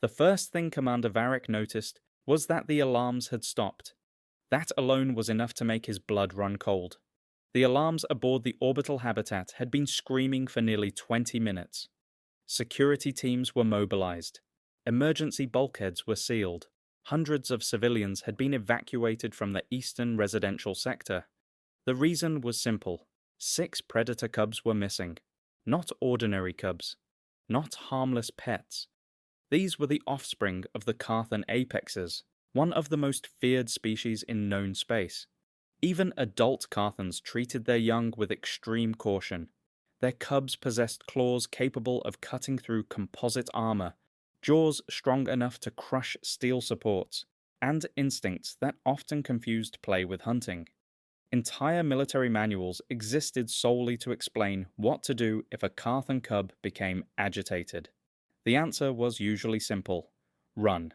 The first thing Commander Varric noticed was that the alarms had stopped. That alone was enough to make his blood run cold. The alarms aboard the orbital habitat had been screaming for nearly 20 minutes. Security teams were mobilized. Emergency bulkheads were sealed. Hundreds of civilians had been evacuated from the eastern residential sector. The reason was simple. 6 predator cubs were missing. Not ordinary cubs. Not harmless pets. These were the offspring of the Karthan apexes, one of the most feared species in known space. Even adult Karthans treated their young with extreme caution. Their cubs possessed claws capable of cutting through composite armor, jaws strong enough to crush steel supports, and instincts that often confused play with hunting. Entire military manuals existed solely to explain what to do if a Karthan cub became agitated. The answer was usually simple: run.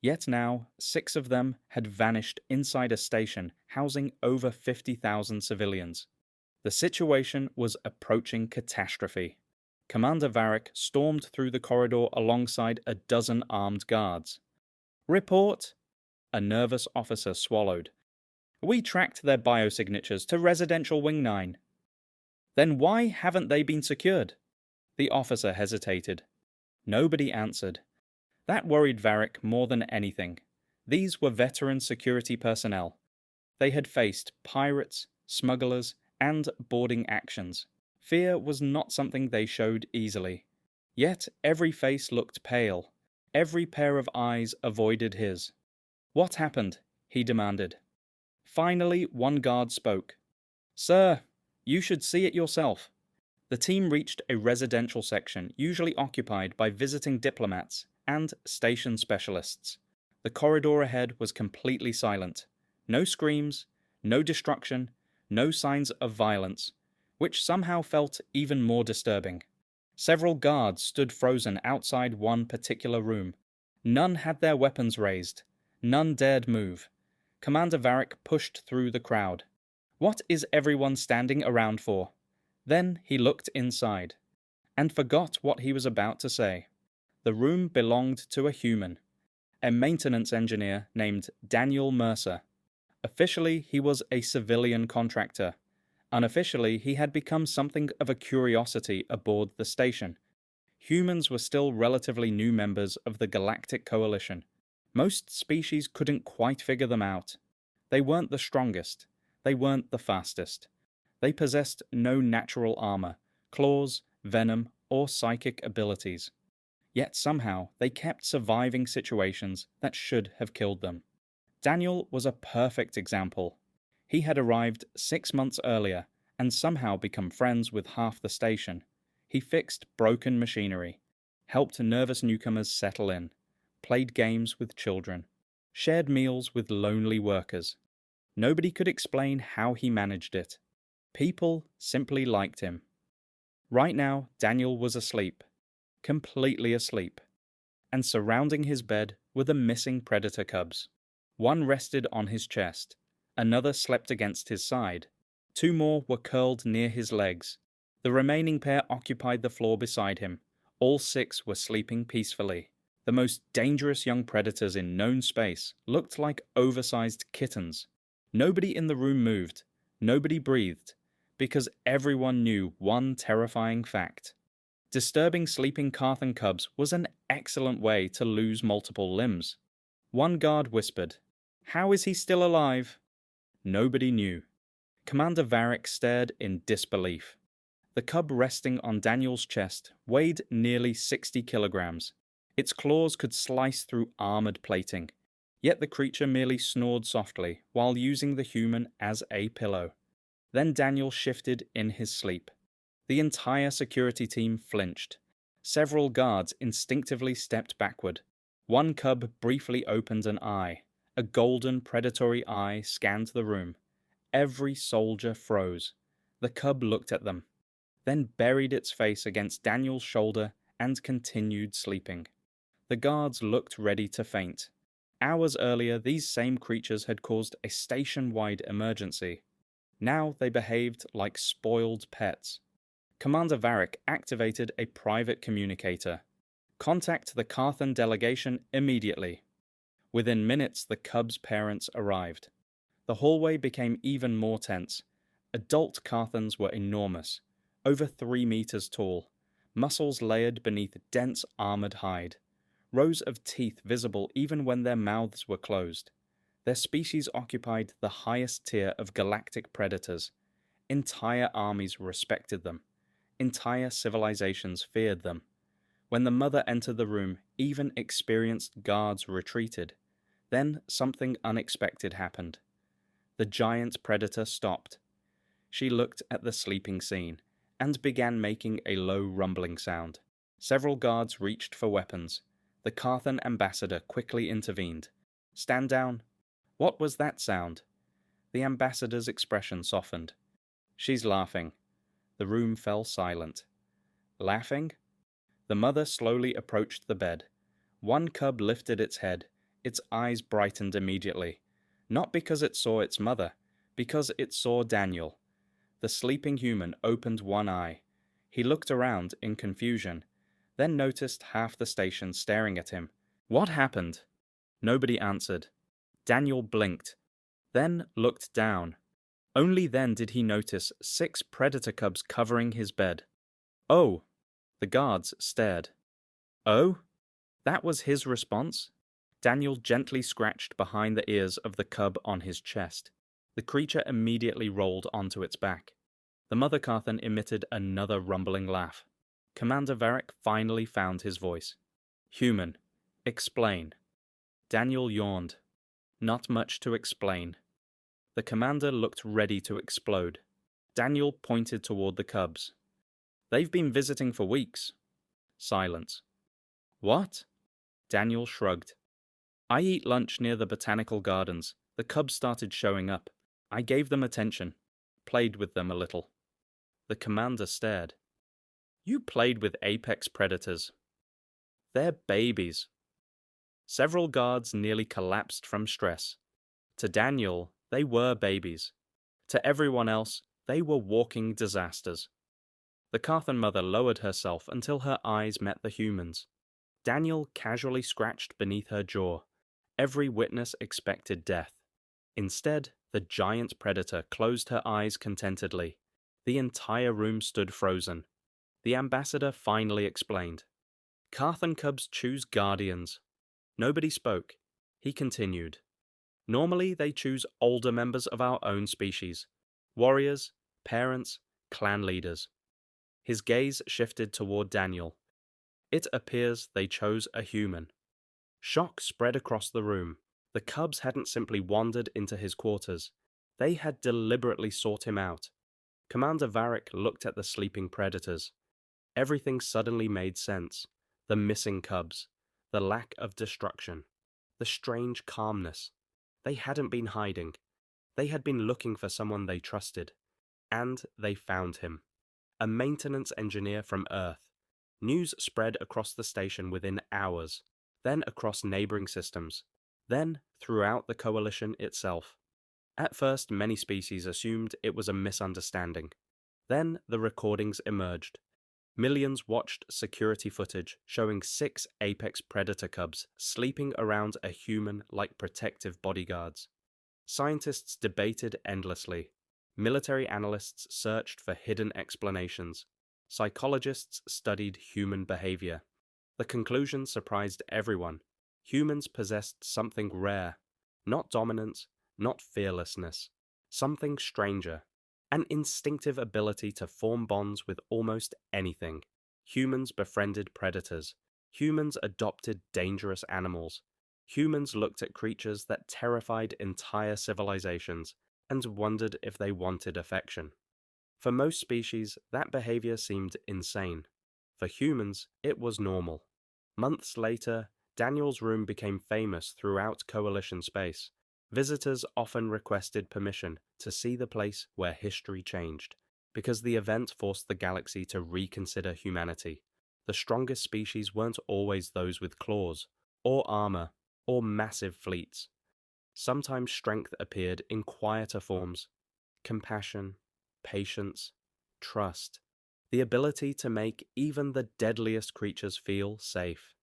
Yet now, 6 of them had vanished inside a station housing over 50,000 civilians. The situation was approaching catastrophe. Commander Varric stormed through the corridor alongside a dozen armed guards. "Report!" A nervous officer swallowed. "We tracked their biosignatures to Residential Wing 9. "Then why haven't they been secured?" The officer hesitated. Nobody answered. That worried Varric more than anything. These were veteran security personnel. They had faced pirates, smugglers, and boarding actions. Fear was not something they showed easily. Yet every face looked pale. Every pair of eyes avoided his. "What happened?" he demanded. Finally, one guard spoke. "Sir, you should see it yourself." The team reached a residential section usually occupied by visiting diplomats and station specialists. The corridor ahead was completely silent. No screams, no destruction, no signs of violence, which somehow felt even more disturbing. Several guards stood frozen outside one particular room. None had their weapons raised. None dared move. Commander Varric pushed through the crowd. "What is everyone standing around for?" Then he looked inside, and forgot what he was about to say. The room belonged to a human, a maintenance engineer named Daniel Mercer. Officially, he was a civilian contractor. Unofficially, he had become something of a curiosity aboard the station. Humans were still relatively new members of the Galactic Coalition. Most species couldn't quite figure them out. They weren't the strongest. They weren't the fastest. They possessed no natural armor, claws, venom, or psychic abilities. Yet somehow they kept surviving situations that should have killed them. Daniel was a perfect example. He had arrived 6 months earlier and somehow become friends with half the station. He fixed broken machinery, helped nervous newcomers settle in, played games with children, shared meals with lonely workers. Nobody could explain how he managed it. People simply liked him. Right now, Daniel was asleep, completely asleep, and surrounding his bed were the missing predator cubs. One rested on his chest, another slept against his side, 2 more were curled near his legs. The remaining pair occupied the floor beside him. All 6 were sleeping peacefully. The most dangerous young predators in known space looked like oversized kittens. Nobody in the room moved, nobody breathed, because everyone knew one terrifying fact. Disturbing sleeping Karthan cubs was an excellent way to lose multiple limbs. One guard whispered, "How is he still alive?" Nobody knew. Commander Varric stared in disbelief. The cub resting on Daniel's chest weighed nearly 60 kilograms. Its claws could slice through armored plating, yet the creature merely snored softly while using the human as a pillow. Then Daniel shifted in his sleep. The entire security team flinched. Several guards instinctively stepped backward. One cub briefly opened an eye. A golden predatory eye scanned the room. Every soldier froze. The cub looked at them, then buried its face against Daniel's shoulder and continued sleeping. The guards looked ready to faint. Hours earlier, these same creatures had caused a station-wide emergency. Now they behaved like spoiled pets. Commander Varric activated a private communicator. Contact the Karthan delegation immediately. Within minutes, the cubs' parents arrived. The hallway became even more tense. Adult Karthans were enormous, over 3 meters tall, muscles layered beneath dense armored hide, rows of teeth visible even when their mouths were closed. Their species occupied the highest tier of galactic predators. Entire armies respected them. Entire civilizations feared them. When the mother entered the room, even experienced guards retreated. Then something unexpected happened. The giant predator stopped. She looked at the sleeping scene and began making a low rumbling sound. Several guards reached for weapons. The Karthan ambassador quickly intervened. "Stand down." "What was that sound?" The ambassador's expression softened. "She's laughing." The room fell silent. Laughing? The mother slowly approached the bed. One cub lifted its head. Its eyes brightened immediately. Not because it saw its mother, because it saw Daniel. The sleeping human opened one eye. He looked around in confusion, then noticed half the station staring at him. "What happened?" Nobody answered. Daniel blinked, then looked down. Only then did he notice 6 predator cubs covering his bed. "Oh!" The guards stared. "Oh?" That was his response? Daniel gently scratched behind the ears of the cub on his chest. The creature immediately rolled onto its back. The mother Karthan emitted another rumbling laugh. Commander Varric finally found his voice. "Human, explain." Daniel yawned. "Not much to explain." The commander looked ready to explode. Daniel pointed toward the cubs. "They've been visiting for weeks." Silence. "What?" Daniel shrugged. "I eat lunch near the botanical gardens. The cubs started showing up. I gave them attention. Played with them a little." The commander stared. "You played with apex predators." "They're babies." Several guards nearly collapsed from stress. To Daniel, they were babies. To everyone else, they were walking disasters. The Karthan mother lowered herself until her eyes met the humans. Daniel casually scratched beneath her jaw. Every witness expected death. Instead, the giant predator closed her eyes contentedly. The entire room stood frozen. The ambassador finally explained. "Karthan cubs choose guardians." Nobody spoke. He continued. "Normally they choose older members of our own species. Warriors, parents, clan leaders." His gaze shifted toward Daniel. "It appears they chose a human." Shock spread across the room. The cubs hadn't simply wandered into his quarters. They had deliberately sought him out. Commander Varric looked at the sleeping predators. Everything suddenly made sense. The missing cubs. The lack of destruction. The strange calmness. They hadn't been hiding. They had been looking for someone they trusted. And they found him. A maintenance engineer from Earth. News spread across the station within hours, then across neighboring systems, then throughout the coalition itself. At first, many species assumed it was a misunderstanding. Then the recordings emerged. Millions watched security footage showing 6 apex predator cubs sleeping around a human like protective bodyguards. Scientists debated endlessly. Military analysts searched for hidden explanations. Psychologists studied human behavior. The conclusion surprised everyone. Humans possessed something rare. Not dominance, not fearlessness. Something stranger. An instinctive ability to form bonds with almost anything. Humans befriended predators. Humans adopted dangerous animals. Humans looked at creatures that terrified entire civilizations and wondered if they wanted affection. For most species, that behavior seemed insane. For humans, it was normal. Months later, Daniel's room became famous throughout Coalition space. Visitors often requested permission to see the place where history changed, because the event forced the galaxy to reconsider humanity. The strongest species weren't always those with claws, or armor, or massive fleets. Sometimes strength appeared in quieter forms. Compassion, patience, trust. the ability to make even the deadliest creatures feel safe.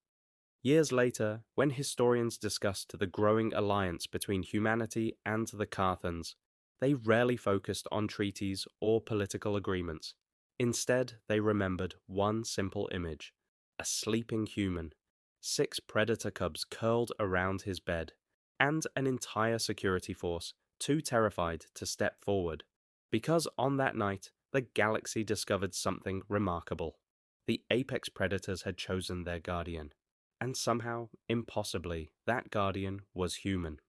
Years later, when historians discussed the growing alliance between humanity and the Karthans, they rarely focused on treaties or political agreements. Instead, they remembered one simple image: a sleeping human, 6 predator cubs curled around his bed, and an entire security force too terrified to step forward. Because on that night, the galaxy discovered something remarkable. The apex predators had chosen their guardian. And somehow, impossibly, that guardian was human.